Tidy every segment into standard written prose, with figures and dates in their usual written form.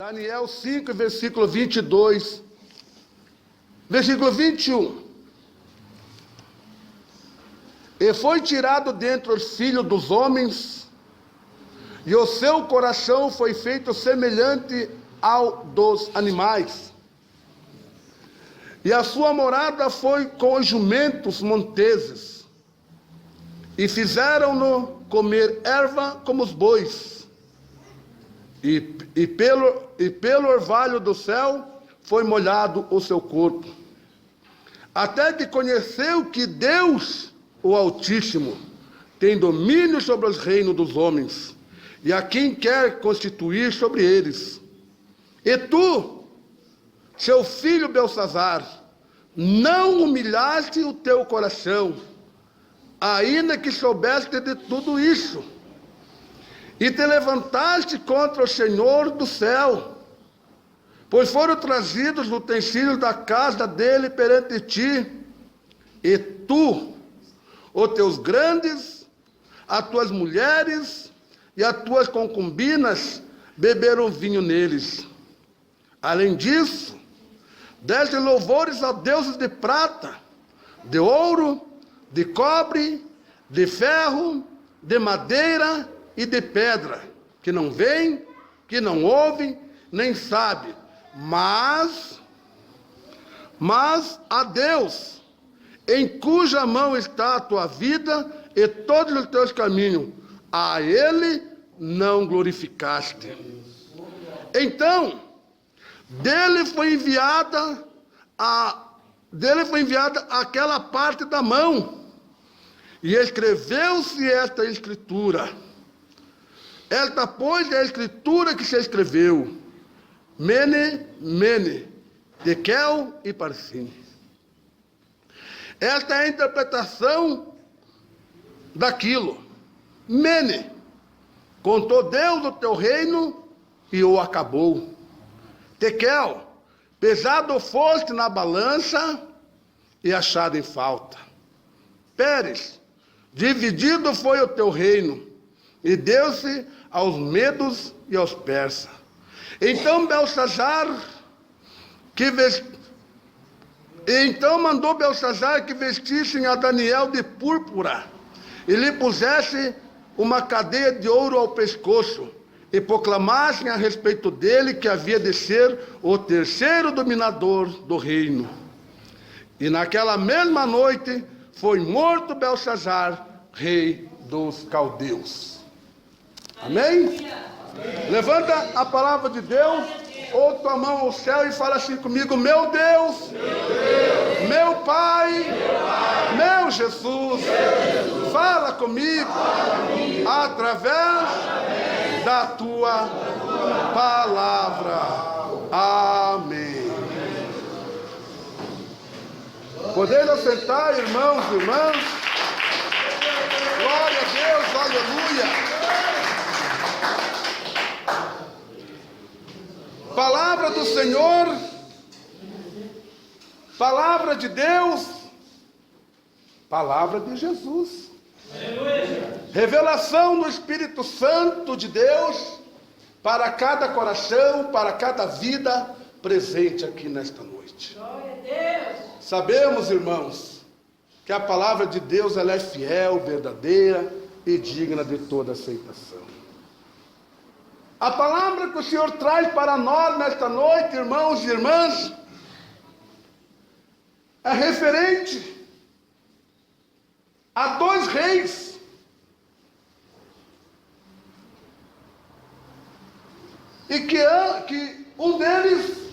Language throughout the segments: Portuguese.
Daniel 5, versículo 22, versículo 21. E foi tirado dentre os filhos dos homens, e o seu coração foi feito semelhante ao dos animais. E a sua morada foi com os jumentos monteses, e fizeram-no comer erva como os bois. E pelo orvalho do céu foi molhado o seu corpo. Até que conheceu que Deus, o Altíssimo, tem domínio sobre os reinos dos homens, e a quem quer constituir sobre eles. E tu, seu filho Belsazar, não humilhaste o teu coração, ainda que soubeste de tudo isso, e te levantaste contra o Senhor do céu, pois foram trazidos os utensílios da casa dele perante ti, e tu, os teus grandes, as tuas mulheres e as tuas concubinas beberam vinho neles. Além disso, deste louvores a deuses de prata, de ouro, de cobre, de ferro, de madeira e de pedra, que não veem, que não ouvem, nem sabem, mas a Deus, em cuja mão está a tua vida e todos os teus caminhos, a Ele não glorificaste. Então, dele foi enviada aquela parte da mão, e escreveu-se esta escritura. Esta, pois, é a escritura que se escreveu: Mene, Mene, Tekel e Parsim. Esta é a interpretação daquilo. Mene, contou Deus o teu reino e o acabou. Tekel, pesado foste na balança e achado em falta. Pérez, dividido foi o teu reino, e deu-se aos medos e aos persas. Então mandou Belsazar que vestissem a Daniel de púrpura, e lhe pusesse uma cadeia de ouro ao pescoço, e proclamassem a respeito dele que havia de ser o terceiro dominador do reino. E naquela mesma noite foi morto Belsazar, rei dos caldeus. Amém? Amém? Levanta a palavra de Deus, ou tua mão ao céu e fala assim comigo: meu Deus, meu Pai, meu Jesus, fala comigo através da tua palavra. Amém. Podeis assentar, irmãos e irmãs. Glória a Deus, aleluia. Palavra do Senhor, palavra de Deus, palavra de Jesus. Aleluia. Revelação do Espírito Santo de Deus para cada coração, para cada vida presente aqui nesta noite. Glória a Deus. Sabemos, irmãos, que a palavra de Deus ela é fiel, verdadeira e digna de toda aceitação. A palavra que o Senhor traz para nós nesta noite, irmãos e irmãs, é referente a dois reis. E que um deles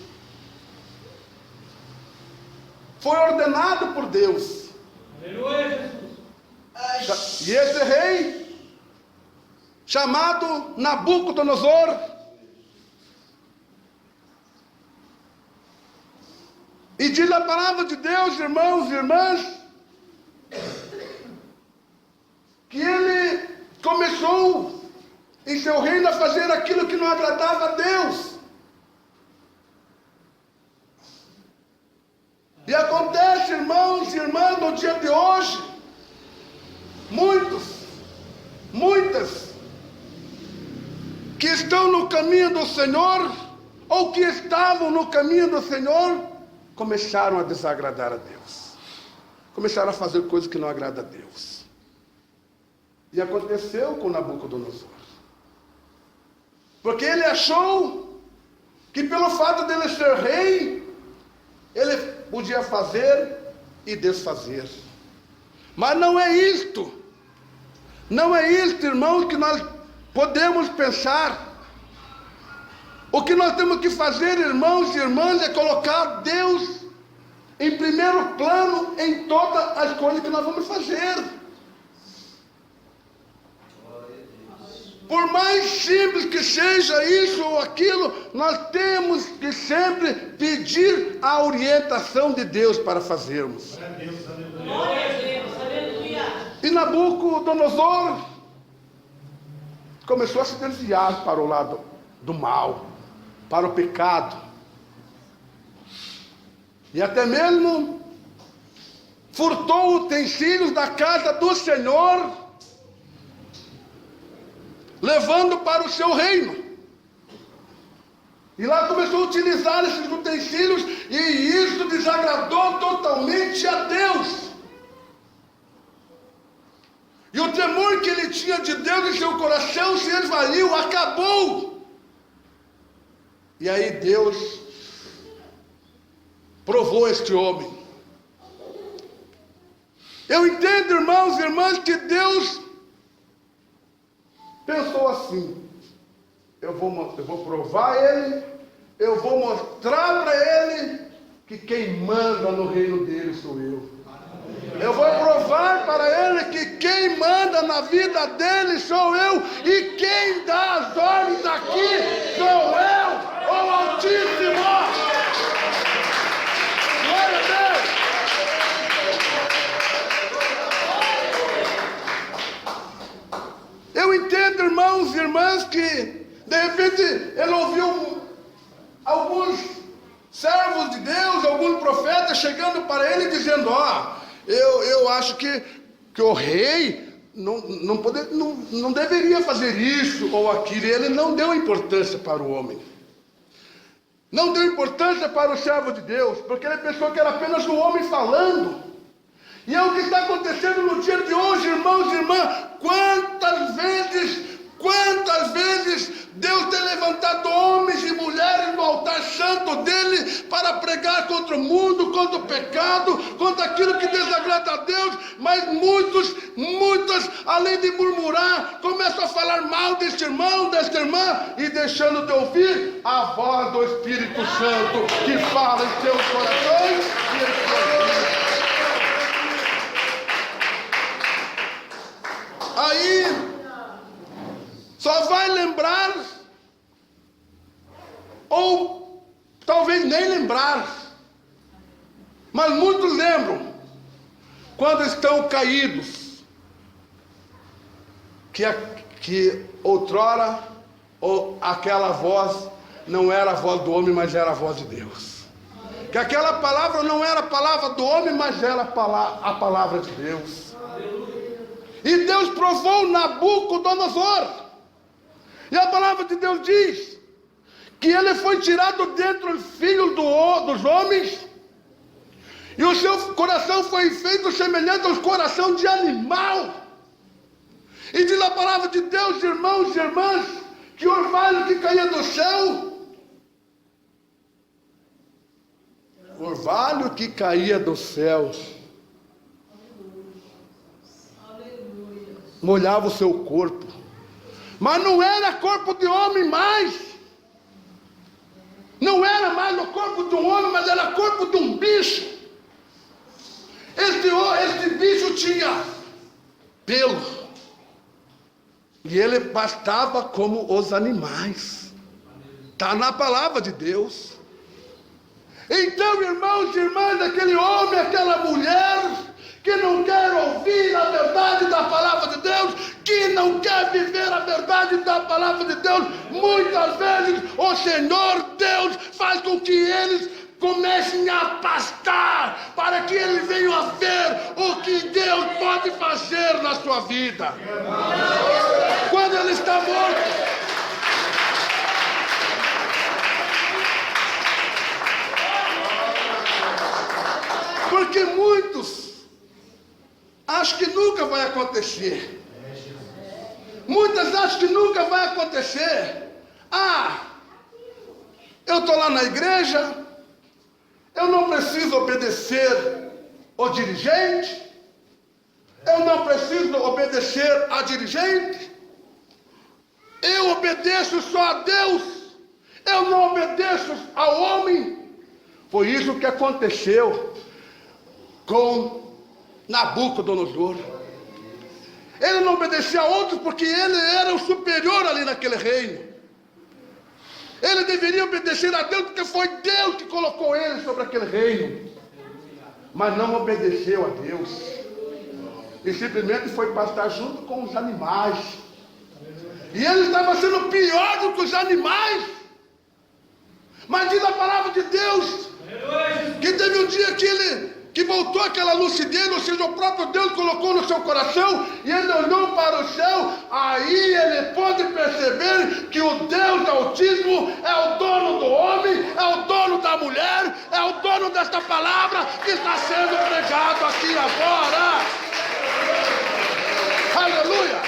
foi ordenado por Deus. Aleluia. E esse rei, chamado Nabucodonosor, e diz a palavra de Deus, irmãos e irmãs, que ele começou em seu reino a fazer aquilo que não agradava a Deus. E acontece, irmãos e irmãs, no dia de hoje, muitas que estão no caminho do Senhor, ou que estavam no caminho do Senhor, começaram a desagradar a Deus. Começaram a fazer coisas que não agradam a Deus. E aconteceu com Nabucodonosor. Porque ele achou que pelo fato dele ser rei, ele podia fazer e desfazer. Mas não é isto. Não é isto, irmãos, que nós podemos pensar. O que nós temos que fazer, irmãos e irmãs, é colocar Deus em primeiro plano em todas as coisas que nós vamos fazer. Por mais simples que seja isso ou aquilo, nós temos que sempre pedir a orientação de Deus para fazermos. E Nabucodonosor começou a se desviar para o lado do mal, para o pecado. E até mesmo furtou utensílios da casa do Senhor, levando para o seu reino. E lá começou a utilizar esses utensílios, e isso desagradou totalmente a Deus. E o temor que ele tinha de Deus em seu coração se esvaiu, acabou. E aí Deus provou este homem. Eu entendo, irmãos e irmãs, que Deus pensou assim: eu vou provar ele, eu vou mostrar para ele que quem manda no reino dele sou eu. Eu vou provar para ele que quem manda na vida dele sou eu, e quem dá as ordens aqui sou eu, o Altíssimo. Glória a Deus. Eu entendo, irmãos e irmãs, que de repente ele ouviu alguns servos de Deus, alguns profetas chegando para ele dizendo: eu acho que o rei não deveria fazer isso ou aquilo. E ele não deu importância para o homem. Não deu importância para o servo de Deus, porque ele pensou que era apenas um homem falando. E é o que está acontecendo no dia de hoje, irmãos e irmãs. Quantas vezes Deus tem levantado homens e mulheres no altar santo dele para pregar contra o mundo, contra o pecado, contra aquilo que desagrada a Deus, mas muitos, além de murmurar, começam a falar mal deste irmão, desta irmã, e deixando de ouvir a voz do Espírito Santo que fala em seus corações e em seus vidas. Aí só vai lembrar, ou talvez nem lembrar, mas muitos lembram, quando estão caídos, que outrora aquela voz não era a voz do homem, mas era a voz de Deus. Que aquela palavra não era a palavra do homem, mas era a palavra de Deus. E Deus provou Nabucodonosor. E a palavra de Deus diz que ele foi tirado dentre os filhos dos homens, e o seu coração foi feito semelhante ao coração de animal. E diz a palavra de Deus, irmãos e irmãs, que o orvalho que caía do céu, o orvalho que caía do céu, molhava o seu corpo. Mas não era corpo de homem mais. Não era mais o corpo de um homem, mas era corpo de um bicho. Este bicho tinha pelo. E ele pastava como os animais. Está na palavra de Deus. Então, irmãos e irmãs, aquele homem, aquela mulher que não quer ouvir a verdade da palavra de Deus, que não quer viver a verdade da palavra de Deus, muitas vezes o Senhor Deus faz com que eles comecem a pastar, para que eles venham a ver o que Deus pode fazer na sua vida. Quando ele está morto, nunca vai acontecer. Muitas acham que nunca vai acontecer. Eu estou lá na igreja, eu não preciso obedecer o dirigente, eu não preciso obedecer a dirigente, eu obedeço só a Deus, eu não obedeço ao homem. Foi isso que aconteceu com Nabucodonosor. Ele não obedecia a outros porque ele era o superior ali naquele reino. Ele deveria obedecer a Deus porque foi Deus que colocou ele sobre aquele reino. Mas não obedeceu a Deus. E simplesmente foi pastar junto com os animais. E ele estava sendo pior do que os animais. Mas diz a palavra de Deus que teve um dia que voltou aquela lucidez, ou seja, o próprio Deus colocou no seu coração, e ele olhou para o céu. Aí ele pôde perceber que o Deus Altíssimo é o dono do homem, é o dono da mulher, é o dono desta palavra que está sendo pregado aqui agora. Aleluia!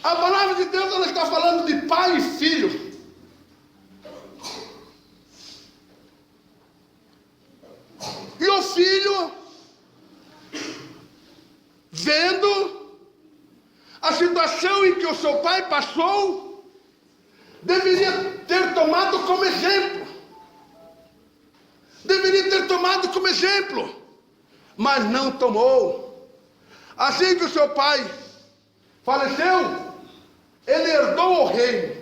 A palavra de Deus, ela está falando de pai e filho. E o filho, vendo a situação em que o seu pai passou, deveria ter tomado como exemplo. Deveria ter tomado como exemplo, mas não tomou. Assim que o seu pai faleceu, ele herdou o reino.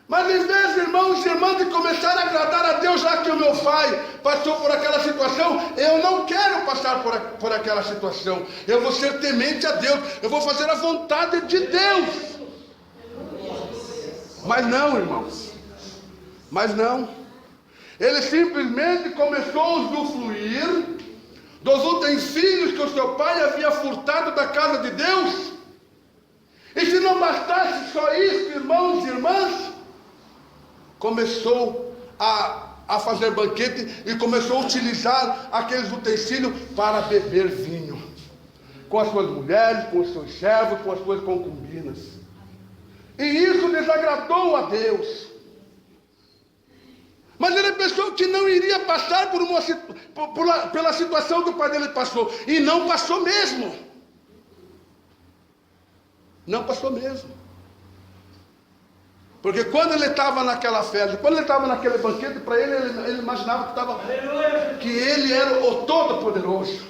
Mas em vez, irmãos e irmãs, de começar a agradar a Deus, já que o meu pai passou por aquela situação, eu não quero passar por aquela situação. Eu vou ser temente a Deus, eu vou fazer a vontade de Deus. Mas não, irmãos, mas não. Ele simplesmente começou a usufruir dos utensílios que o seu pai havia furtado da casa de Deus. E se não bastasse só isso, irmãos e irmãs, começou a fazer banquete e começou a utilizar aqueles utensílios para beber vinho, com as suas mulheres, com os seus servos, com as suas concubinas. E isso desagradou a Deus. Mas ele pensou que não iria passar pela situação que o pai dele passou. E não passou mesmo. Não passou mesmo. Porque quando ele estava naquela festa, quando ele estava naquele banquete, para ele imaginava que ele era o Todo-Poderoso.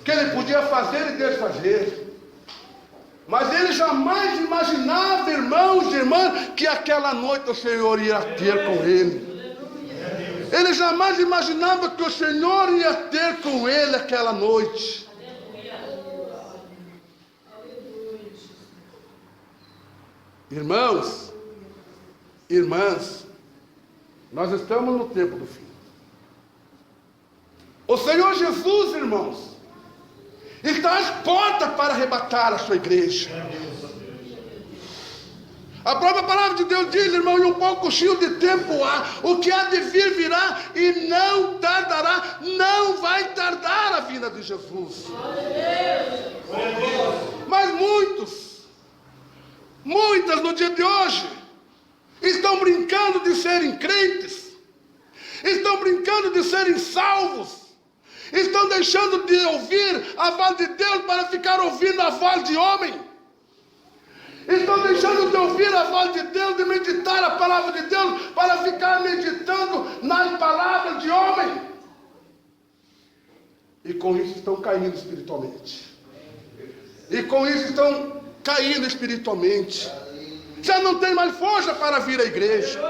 Que ele podia fazer e desfazer. Mas ele jamais imaginava, irmãos e irmãs, que aquela noite o Senhor ia ter com ele. Ele jamais imaginava que o Senhor ia ter com ele aquela noite. Irmãos, irmãs, nós estamos no tempo do fim. O Senhor Jesus, irmãos, está às portas para arrebatar a sua igreja. A própria palavra de Deus diz, irmão, e um pouquinho de tempo há, o que há de vir virá e não tardará, não vai tardar a vinda de Jesus. Mas muitas no dia de hoje, estão brincando de serem crentes, estão brincando de serem salvos, estão deixando de ouvir a voz de Deus para ficar ouvindo a voz de homem. Estão deixando de ouvir a voz de Deus, de meditar a palavra de Deus, para ficar meditando nas palavras de homem. E com isso estão caindo espiritualmente. Já não tem mais força para vir à igreja.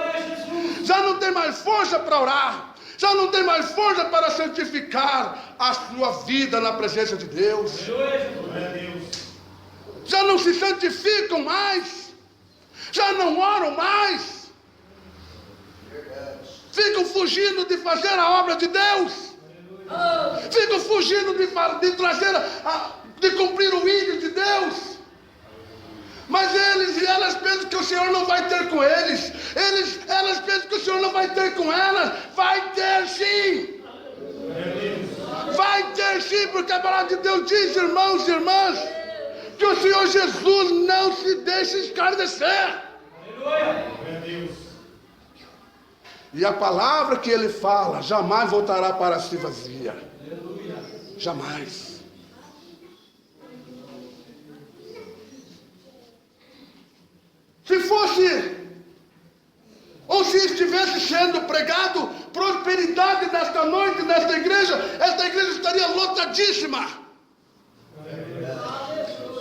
Já não tem mais força para orar. Já não tem mais força para santificar a sua vida na presença de Deus. Já não se santificam mais, já não oram mais, ficam fugindo de fazer a obra de Deus, ficam fugindo de trazer, de cumprir o ídolo de Deus. Mas eles e elas pensam que o Senhor não vai ter com eles. elas pensam que o Senhor não vai ter com elas. Vai ter sim. Vai ter sim, porque a palavra de Deus diz, irmãos e irmãs, que o Senhor Jesus não se deixa escarnecer. E a palavra que Ele fala jamais voltará para si vazia. Jamais. Se fosse, ou se estivesse sendo pregado prosperidade nesta noite, nesta igreja, esta igreja estaria lotadíssima.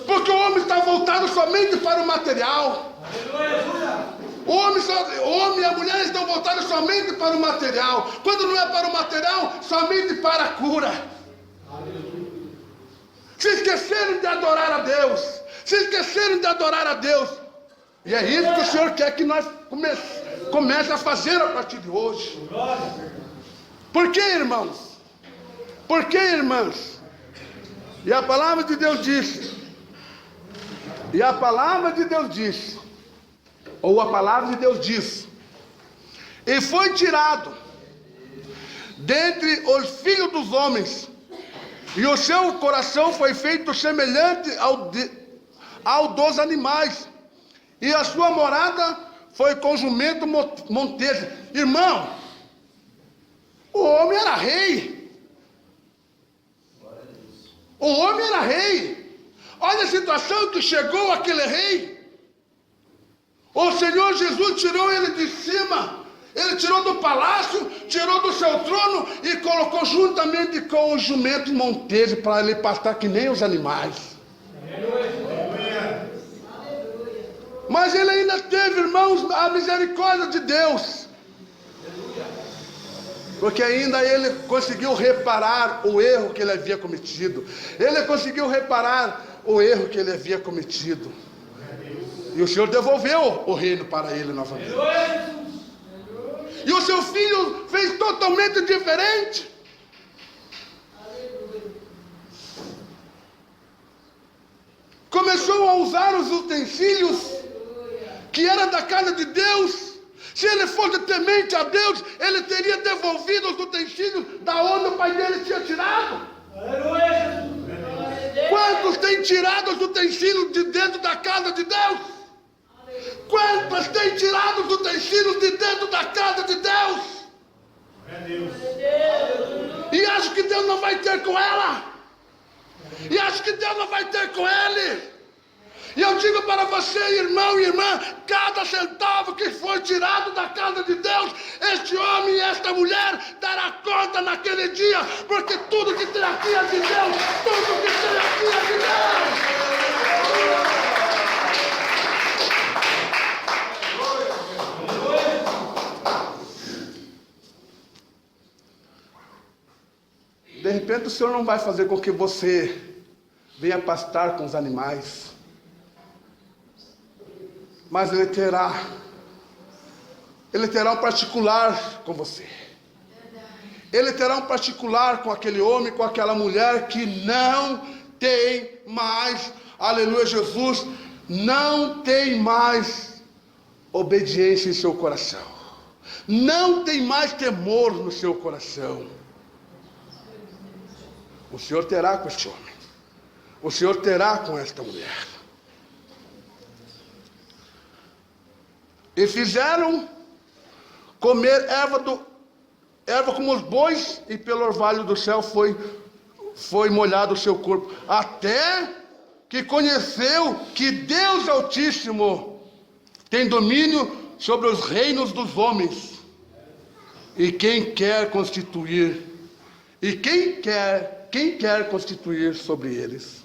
Porque o homem está voltado somente para o material. O homem e a mulher estão voltados somente para o material. Quando não é para o material, somente para a cura. Se esqueceram de adorar a Deus. Se esqueceram de adorar a Deus. E é isso que o Senhor quer que nós comece a fazer a partir de hoje. Por que, irmãos? Por que, irmãs? E a palavra de Deus disse. E a palavra de Deus disse. Ou a palavra de Deus diz. E foi tirado dentre os filhos dos homens. E o seu coração foi feito semelhante ao dos animais. E a sua morada foi com jumento montesa. Irmão, o homem era rei. O homem era rei. Olha a situação que chegou aquele rei. O Senhor Jesus tirou ele de cima. Ele tirou do palácio, tirou do seu trono e colocou juntamente com o jumento montesa para ele pastar que nem os animais. Mas ele ainda teve, irmãos, a misericórdia de Deus. Porque ainda ele conseguiu reparar o erro que ele havia cometido. Ele conseguiu reparar o erro que ele havia cometido. E o Senhor devolveu o reino para ele novamente. E o seu filho fez totalmente diferente. Começou a usar os utensílios que era da casa de Deus. Se ele fosse temente a Deus, ele teria devolvido os utensílios da onde o pai dele tinha tirado. Quantos têm tirado os utensílios de dentro da casa de Deus? Quantas têm tirado os utensílios de dentro da casa de Deus? E acho que Deus não vai ter com ela. E acho que Deus não vai ter com ele. E eu digo para você, irmão e irmã, cada centavo que foi tirado da casa de Deus, este homem e esta mulher dará conta naquele dia, porque tudo que tem aqui é de Deus, tudo que tem aqui é de Deus. De repente o Senhor não vai fazer com que você venha pastar com os animais. Mas ele terá um particular com você. Ele terá um particular com aquele homem, com aquela mulher que não tem mais, aleluia Jesus, não tem mais obediência em seu coração. Não tem mais temor no seu coração. O Senhor terá com este homem. O Senhor terá com esta mulher. E fizeram comer erva como os bois, e pelo orvalho do céu foi molhado o seu corpo, até que conheceu que Deus Altíssimo tem domínio sobre os reinos dos homens, e quem quer constituir sobre eles.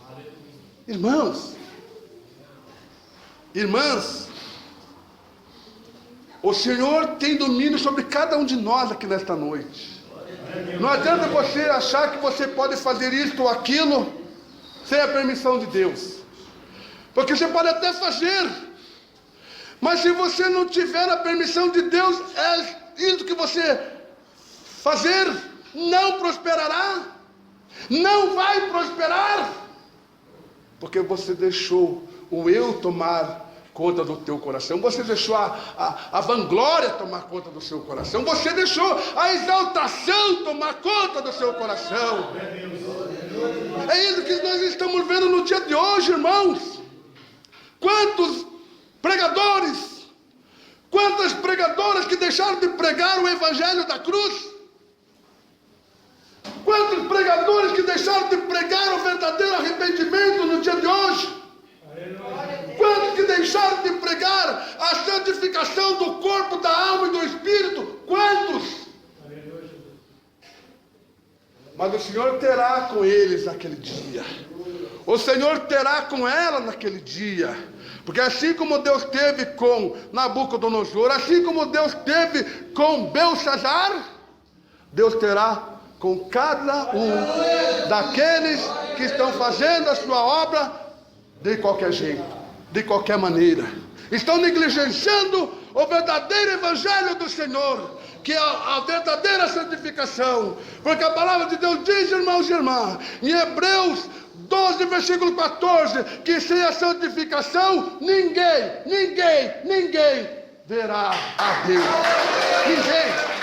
Irmãos, irmãs, o Senhor tem domínio sobre cada um de nós aqui nesta noite. Não adianta você achar que você pode fazer isto ou aquilo sem a permissão de Deus. Porque você pode até fazer, mas se você não tiver a permissão de Deus, isso que você fazer não prosperará. Não vai prosperar. Porque você deixou o eu tomar conta do teu coração, você deixou a vanglória tomar conta do seu coração, você deixou a exaltação tomar conta do seu coração. É isso que nós estamos vendo no dia de hoje, irmãos. Quantos pregadores, quantas pregadoras que deixaram de pregar o evangelho da cruz, quantos pregadores que deixaram de pregar o verdadeiro arrependimento no dia de hoje, quantos que deixaram de pregar a santificação do corpo, da alma e do espírito, quantos? Mas o Senhor terá com eles naquele dia, o Senhor terá com ela naquele dia, porque assim como Deus teve com Nabucodonosor, assim como Deus teve com Belsazar, Deus terá com cada um daqueles que estão fazendo a sua obra de qualquer jeito, de qualquer maneira, estão negligenciando o verdadeiro evangelho do Senhor, que é a verdadeira santificação, porque a palavra de Deus diz, irmãos e irmãs, em Hebreus 12, versículo 14, que sem a santificação ninguém verá a Deus. Ninguém.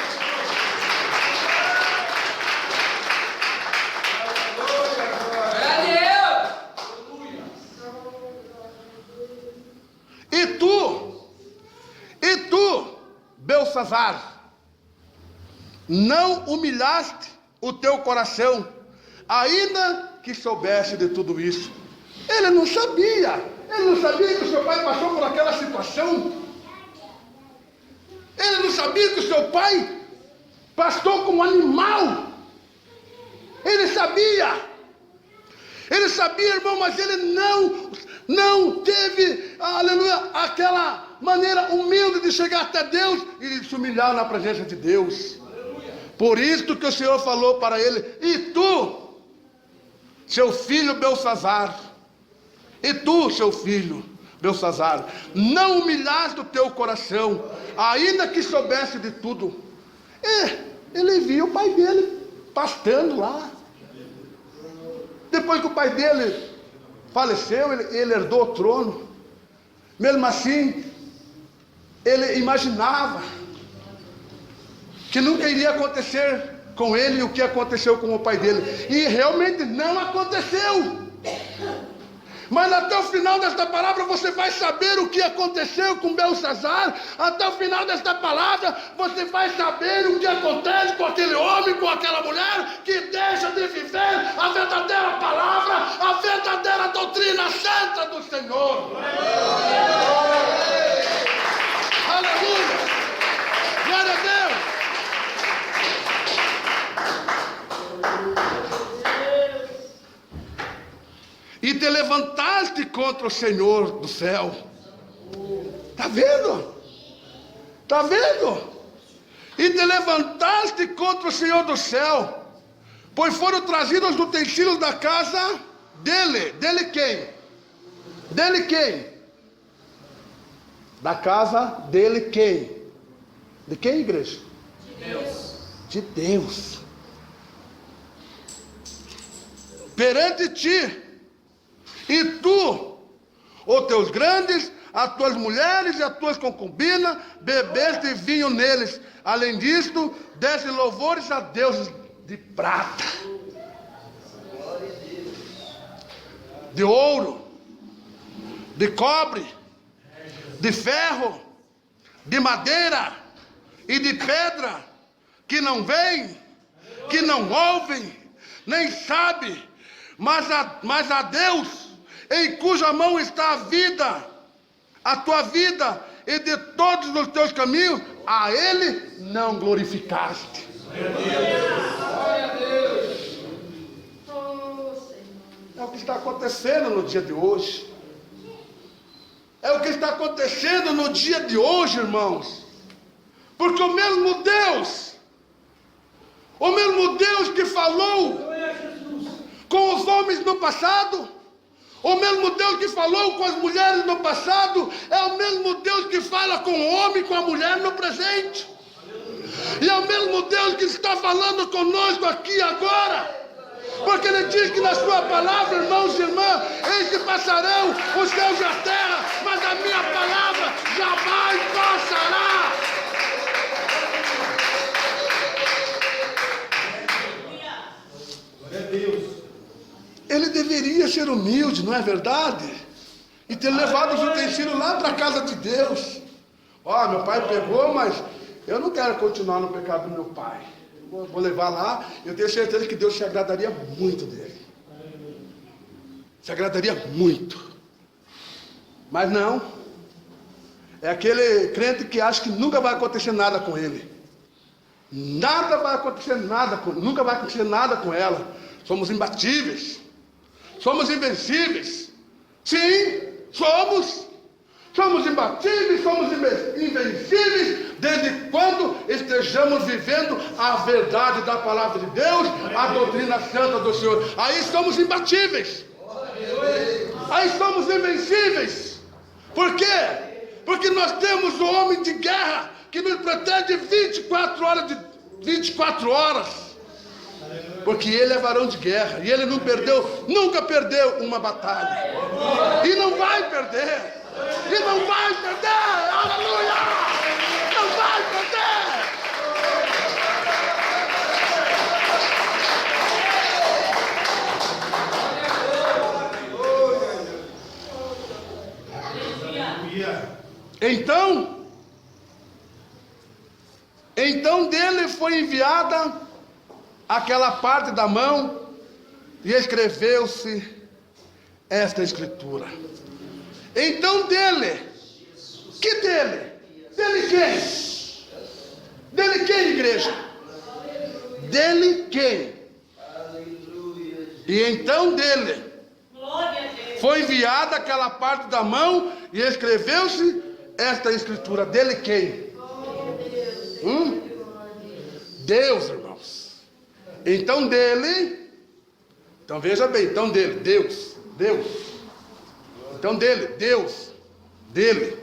E tu, Belsazar, não humilhaste o teu coração, ainda que soubesse de tudo isso. Ele não sabia que o seu pai passou por aquela situação. Ele não sabia que o seu pai pastou como animal. Ele sabia, irmão, mas ele não teve, aleluia, aquela maneira humilde de chegar até Deus e de se humilhar na presença de Deus. Por isso que o Senhor falou para ele: e tu, seu filho Belsazar, não humilhaste o teu coração, ainda que soubesse de tudo. Ele viu o pai dele pastando lá. Depois que o pai dele faleceu, ele herdou o trono. Mesmo assim, ele imaginava que nunca iria acontecer com ele o que aconteceu com o pai dele. E realmente não aconteceu. Mas até o final desta palavra você vai saber o que aconteceu com Belsazar. Até o final desta palavra você vai saber o que acontece com aquele homem, com aquela mulher que deixa de viver a verdadeira palavra, a verdadeira doutrina santa do Senhor. Aleluia! Glória a Deus! E te levantaste contra o Senhor do céu. Está vendo? Está vendo? E te levantaste contra o Senhor do céu, pois foram trazidos os utensílios da casa dele. Dele quem? Dele quem? Da casa dele quem? De quem, igreja? De Deus. De Deus. Perante ti. E tu, os teus grandes, as tuas mulheres e as tuas concubinas, bebeste vinho neles. Além disto, deste louvores a Deus de prata, de ouro, de cobre, de ferro, de madeira e de pedra, que não veem, que não ouvem, nem sabem, mas a Deus, em cuja mão está a vida, a tua vida, e de todos os teus caminhos, a Ele não glorificaste. Glória a Deus. É o que está acontecendo no dia de hoje. É o que está acontecendo no dia de hoje, irmãos. Porque o mesmo Deus que falou com os homens no passado, o mesmo Deus que falou com as mulheres no passado, é o mesmo Deus que fala com o homem e com a mulher no presente. E é o mesmo Deus que está falando conosco aqui agora. Porque Ele diz que na sua palavra, irmãos e irmãs, eis que passarão os céus e a terra, mas a a minha palavra jamais passará. Ele deveria ser humilde, não é verdade? E ter levado os utensílios lá para a casa de Deus. Ó, meu pai pegou, mas eu não quero continuar no pecado do meu pai. Vou levar lá, eu tenho certeza que Deus se agradaria muito dele. Se agradaria muito. Mas não. É aquele crente que acha que nunca vai acontecer nada com ele. Nada vai acontecer, nunca vai acontecer nada com ela. Somos imbatíveis. Somos invencíveis. Sim, somos. Somos imbatíveis, somos invencíveis, desde quando estejamos vivendo a verdade da palavra de Deus, a doutrina santa do Senhor. Aí somos imbatíveis. Aí somos invencíveis. Por quê? Porque nós temos o homem de guerra que nos protege 24 horas. Porque ele é varão de guerra. E ele nunca perdeu uma batalha. E não vai perder. E não vai perder. Aleluia! Não vai perder. Então dele foi enviada aquela parte da mão e escreveu-se esta escritura. Então dele, que dele? Dele quem? Dele quem, igreja? Dele quem? E então dele foi enviada aquela parte da mão e escreveu-se esta escritura. Dele quem? Deus, irmãos. Então dele, então veja bem, então dele, Deus. Então dele.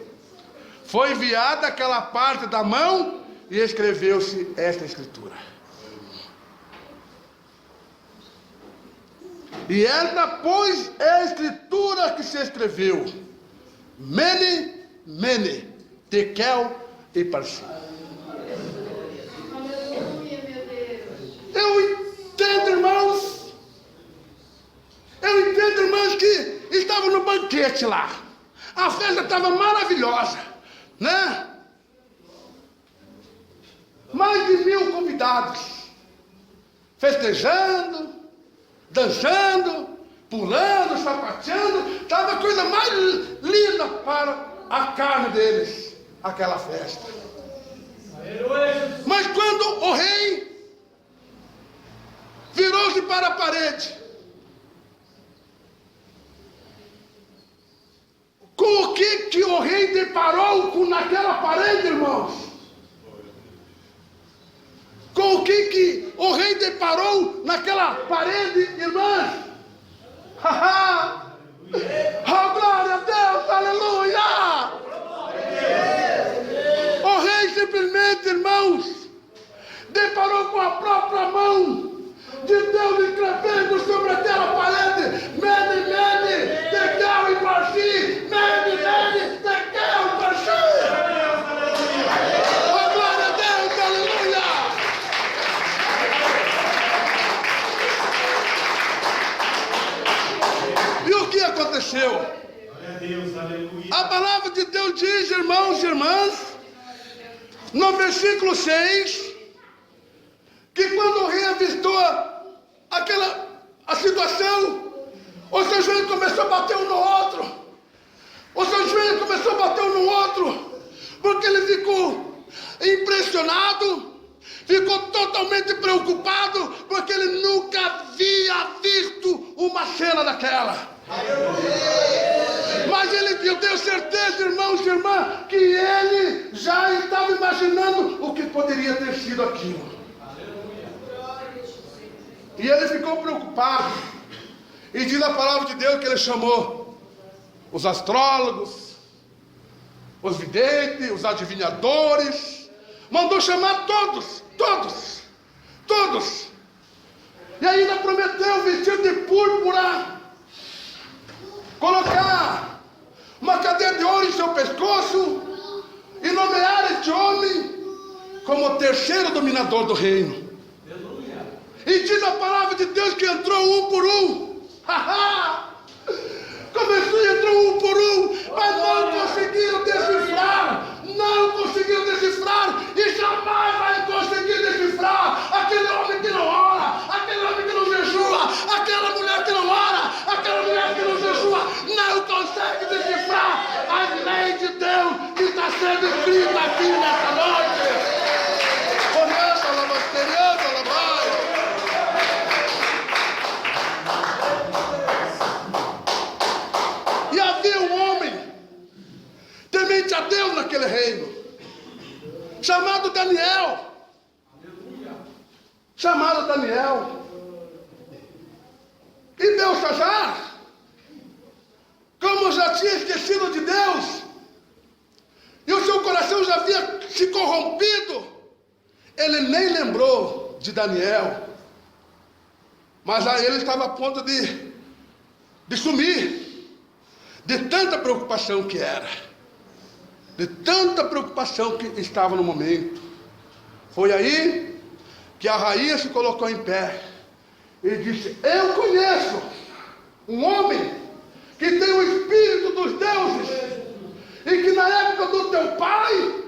Foi enviada aquela parte da mão e escreveu-se esta escritura. E esta, pois, é a escritura que se escreveu. Mene, tekel e parsim. Eu entendo, irmãos, que estavam no banquete lá. A festa estava maravilhosa, né? Mais de 1000 convidados, festejando, dançando, pulando, sapateando. Estava a coisa mais linda para a carne deles, aquela festa. Mas quando o rei virou-se para a parede, com o que o rei deparou naquela parede, irmãos? Com o que o rei deparou naquela parede, irmãs? Oh, glória a Deus, aleluia! O rei simplesmente, irmãos, deparou com a própria mão de Deus escrevendo sobre aquela parede: Mene, tekel e parsim, Mene, tekel e parsim. Oh, glória a Deus, aleluia! E o que aconteceu? A palavra de Deus diz, irmãos e irmãs, no versículo 6, que quando o rei avistou a situação, o seu joelho começou a bater um no outro. Porque ele ficou impressionado, ficou totalmente preocupado, porque ele nunca havia visto uma cena daquela. Mas eu tenho certeza, irmãos e irmãs, que ele já estava imaginando o que poderia ter sido aquilo. E ele ficou preocupado. E diz a palavra de Deus que ele chamou os astrólogos, os videntes, os adivinhadores. Mandou chamar todos. E ainda prometeu vestido de púrpura, colocar uma cadeira de ouro em seu pescoço e nomear este homem como o terceiro dominador do reino. E diz a palavra de Deus que entrou um por um. Começou e entrou um por um, mas não conseguiram decifrar. Não conseguiram decifrar e jamais vai conseguir decifrar aquele homem que não ora, aquele homem que não jejua, aquela mulher que não ora, aquela mulher que não jejua, não consegue decifrar as leis de Deus que está sendo escrita aqui nessa noite. E havia um homem temente a Deus naquele reino, chamado Daniel. Chamado Daniel. E Belsazar, como já tinha esquecido de Deus, e o seu coração já havia se corrompido, ele nem lembrou de Daniel. Mas aí ele estava a ponto de sumir, de tanta preocupação que era, de tanta preocupação que estava no momento. Foi aí que a rainha se colocou em pé e disse: eu conheço um homem que tem o espírito dos deuses, e que na época do teu pai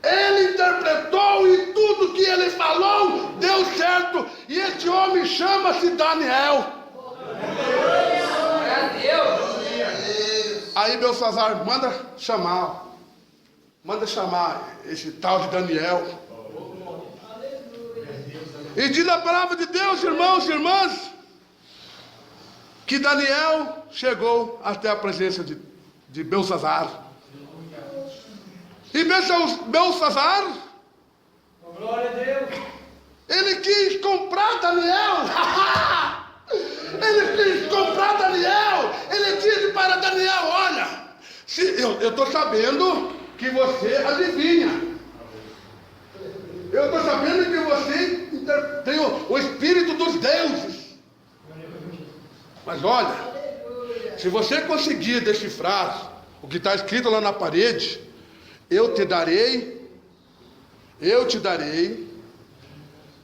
ele interpretou e tudo que ele falou deu certo, e este homem chama-se Daniel. Aí Belsazar manda chamar esse tal de Daniel. E diz a palavra de Deus, irmãos e irmãs, que Daniel chegou até a presença de Belsazar. E Belsazar, glória a Deus, ele quis comprar Daniel. Ele quis comprar Daniel. Ele disse para Daniel: olha, eu estou sabendo que você adivinha. Eu estou sabendo que você tem o espírito dos deuses. Mas olha, se você conseguir decifrar o que está escrito lá na parede, eu te darei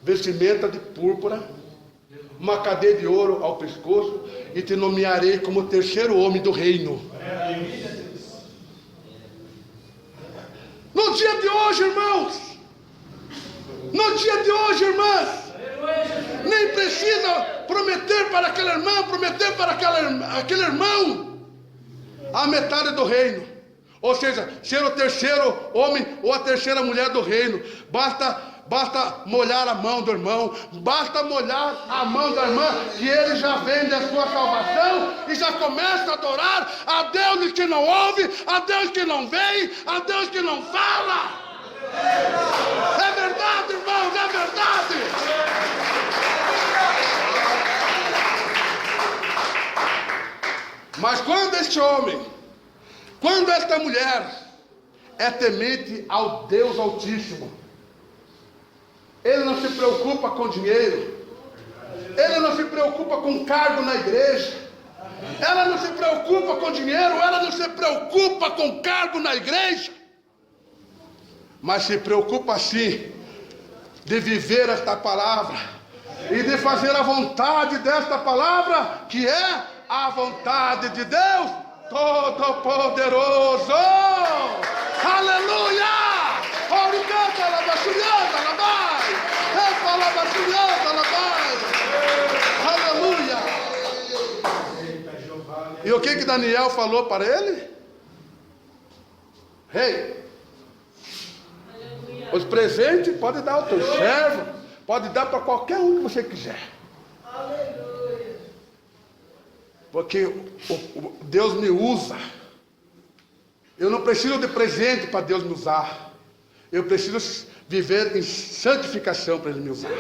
vestimenta de púrpura, uma cadeia de ouro ao pescoço, e te nomearei como o terceiro homem do reino. No dia de hoje, irmãos, no dia de hoje, irmãs, nem precisa prometer para aquela irmã, prometer para aquele irmão a metade do reino. Ou seja, ser o terceiro homem ou a terceira mulher do reino. Basta molhar a mão do irmão, basta molhar a mão da irmã, que ele já vende a sua salvação e já começa a adorar a Deus que não ouve, a Deus que não vem, a Deus que não fala. É verdade, irmãos, é verdade. Mas quando este homem, quando esta mulher é temente ao Deus Altíssimo, ele não se preocupa com dinheiro, ele não se preocupa com cargo na igreja, ela não se preocupa com dinheiro, ela não se preocupa com cargo na igreja, mas se preocupa sim de viver esta palavra e de fazer a vontade desta palavra, que é a vontade de Deus Todo-Poderoso. Aleluia! Obrigado, alabaçuriada, alabai. Essa alabaçuriada, alabai. Aleluia! E o que Daniel falou para ele? Rei, os presentes pode dar ao teu servo, pode dar para qualquer um que você quiser. Aleluia. Porque Deus me usa. Eu não preciso de presente para Deus me usar. Eu preciso viver em santificação para Ele me usar.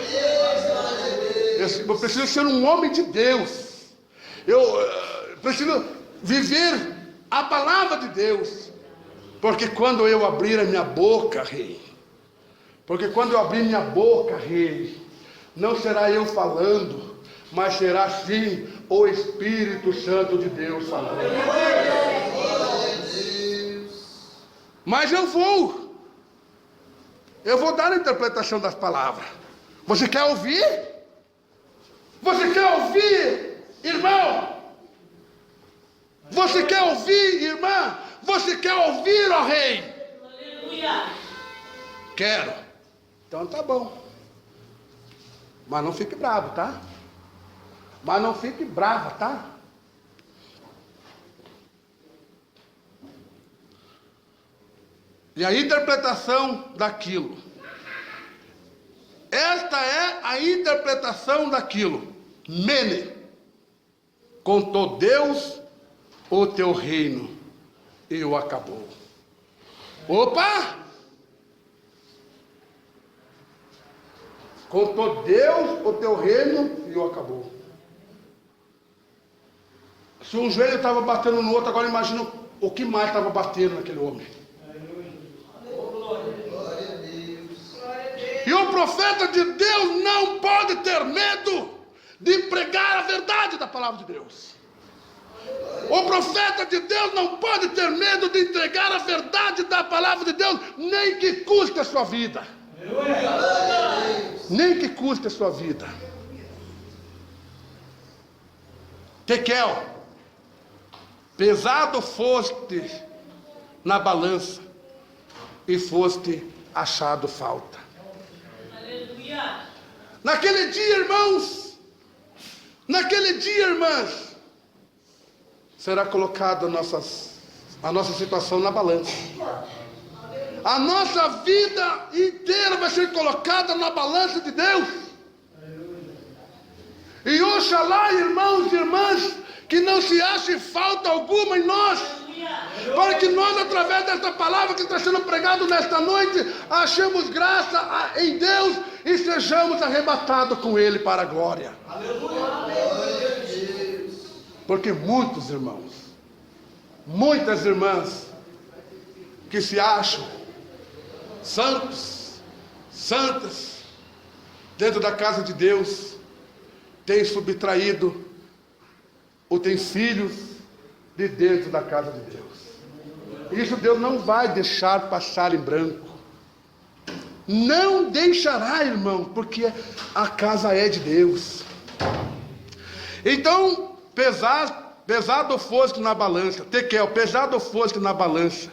Eu preciso ser um homem de Deus. Eu preciso viver a palavra de Deus. Porque quando eu abrir a minha boca, Rei, não será eu falando, mas será sim o Espírito Santo de Deus falando. Mas eu vou dar a interpretação das palavras. Você quer ouvir? Você quer ouvir, irmão? Você quer ouvir, irmã? Você quer ouvir, ó rei? Aleluia. Quero. Então tá bom. Mas não fique bravo, tá? Mas não fique brava, tá? E a interpretação daquilo. Esta é a interpretação daquilo. Mene. Contou Deus o teu reino e o acabou. Opa! Contou Deus o teu reino e o acabou. Se um joelho estava batendo no outro, agora imagina o que mais estava batendo naquele homem. E o profeta de Deus não pode ter medo de pregar a verdade da palavra de Deus. O profeta de Deus não pode ter medo de entregar a verdade da palavra de Deus, nem que custe a sua vida. Nem que custe a sua vida. Tekel, pesado foste na balança e foste achado falta. Aleluia. Naquele dia, irmãos, naquele dia, irmãs, será colocada a nossa situação na balança. A nossa vida inteira vai ser colocada na balança de Deus. E oxalá, irmãos e irmãs, que não se ache falta alguma em nós, para que nós, através desta palavra que está sendo pregada nesta noite, achemos graça em Deus e sejamos arrebatados com Ele para a glória. Porque muitos irmãos, muitas irmãs que se acham santos, santas, dentro da casa de Deus, têm subtraído utensílios de dentro da casa de Deus. Isso Deus não vai deixar passar em branco. Não deixará, irmão, porque a casa é de Deus. Então, pesado foste na balança, Tekel, pesado foste na balança,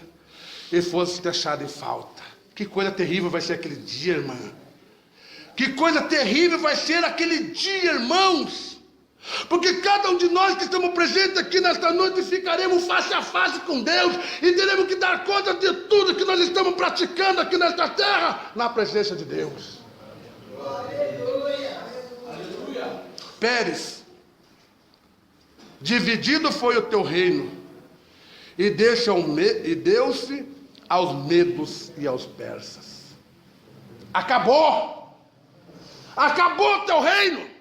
e foste achado em falta. Que coisa terrível vai ser aquele dia, irmã. Que coisa terrível vai ser aquele dia, irmãos. Porque cada um de nós que estamos presentes aqui nesta noite ficaremos face a face com Deus e teremos que dar conta de tudo que nós estamos praticando aqui nesta terra, na presença de Deus. Aleluia. Pérez, dividido foi o teu reino, e deu-se aos medos e aos persas. Acabou! Acabou o teu reino!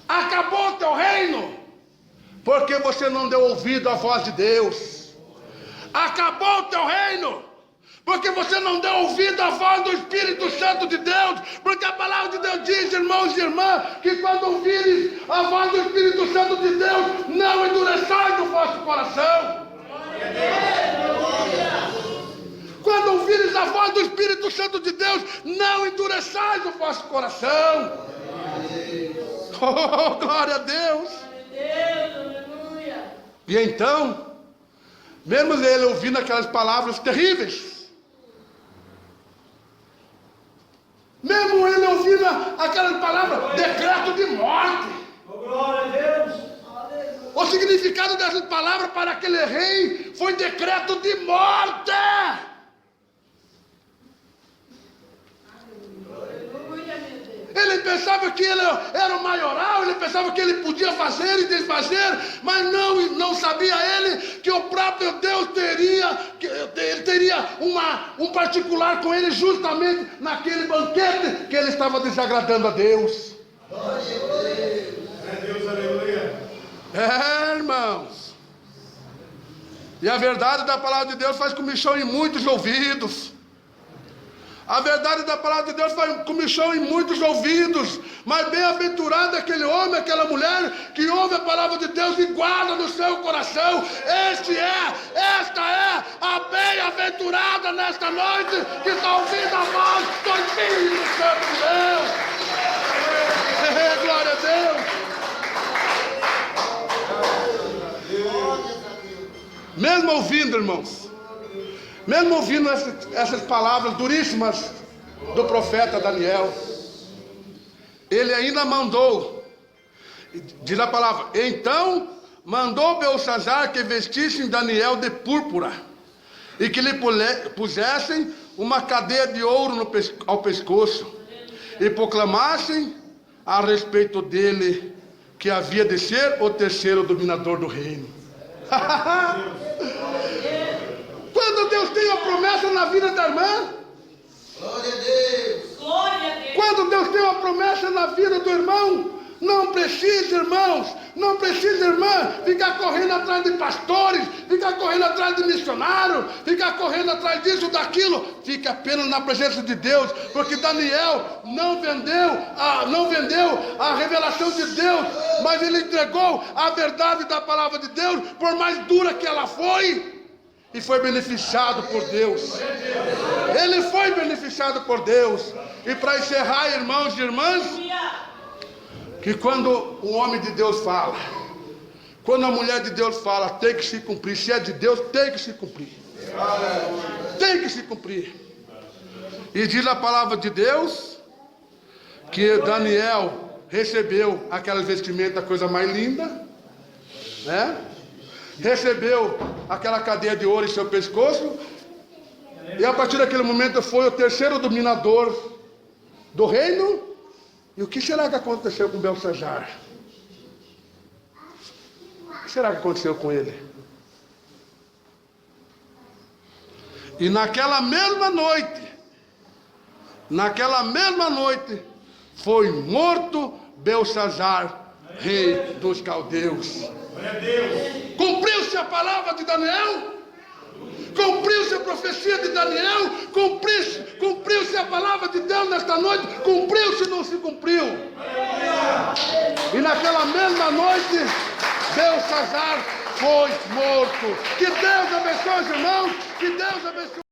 Acabou o teu reino, porque você não deu ouvido à voz de Deus. Acabou o teu reino, porque você não deu ouvido à voz do Espírito Santo de Deus. Porque a palavra de Deus diz, irmãos e irmãs, que quando ouvires a voz do Espírito Santo de Deus, não endureçais o vosso coração. Quando ouvires a voz do Espírito Santo de Deus, não endureçais o vosso coração. Oh, glória a Deus! E então, mesmo ele ouvindo aquelas palavras terríveis, mesmo ele ouvindo aquelas palavras, decreto de morte. Oh, glória a Deus! O significado dessas palavras para aquele rei foi decreto de morte. Ele pensava que ele era o maioral, ele pensava que ele podia fazer e desfazer, mas não sabia ele que o próprio Deus teria um particular com ele justamente naquele banquete que ele estava desagradando a Deus. É Deus, aleluia. É, irmãos. E a verdade da palavra de Deus faz comichão em muitos ouvidos. A verdade da palavra de Deus foi comichão em muitos ouvidos, mas bem-aventurado é aquele homem, aquela mulher que ouve a palavra de Deus e guarda no seu coração. Esta é a bem-aventurada nesta noite que está ouvindo a voz do Espírito Santo de Deus. Glória a Deus. Mesmo ouvindo, irmãos, mesmo ouvindo essas palavras duríssimas do profeta Daniel, ele ainda mandou, diz a palavra, então mandou Belshazar que vestissem Daniel de púrpura e que lhe pusessem uma cadeia de ouro ao pescoço e proclamassem a respeito dele que havia de ser o terceiro dominador do reino. Quando Deus tem uma promessa na vida da irmã, Glória a Deus. Glória a Deus. quando Deus tem uma promessa na vida do irmão, não precisa, irmãos, não precisa, irmã, ficar correndo atrás de pastores, ficar correndo atrás de missionários, ficar correndo atrás disso, daquilo. Fica apenas na presença de Deus, porque Daniel não vendeu a revelação de Deus, mas ele entregou a verdade da palavra de Deus, por mais dura que ela foi, e foi beneficiado por Deus. Ele foi beneficiado por Deus. E para encerrar, irmãos e irmãs, que quando o homem de Deus fala, quando a mulher de Deus fala, tem que se cumprir. Se é de Deus, tem que se cumprir. Tem que se cumprir. E diz a palavra de Deus que Daniel recebeu aquela vestimenta, coisa mais linda, né? Recebeu aquela cadeia de ouro em seu pescoço, e a partir daquele momento foi o terceiro dominador do reino. E o que será que aconteceu com Belshazar? O que será que aconteceu com ele? E naquela mesma noite, foi morto Belshazar, rei dos caldeus. Cumpriu-se a palavra de Daniel? Cumpriu-se a profecia de Daniel? Cumpriu-se a palavra de Deus nesta noite? Cumpriu-se ou não se cumpriu? E naquela mesma noite, Belshazar foi morto. Que Deus abençoe os irmãos, que Deus abençoe.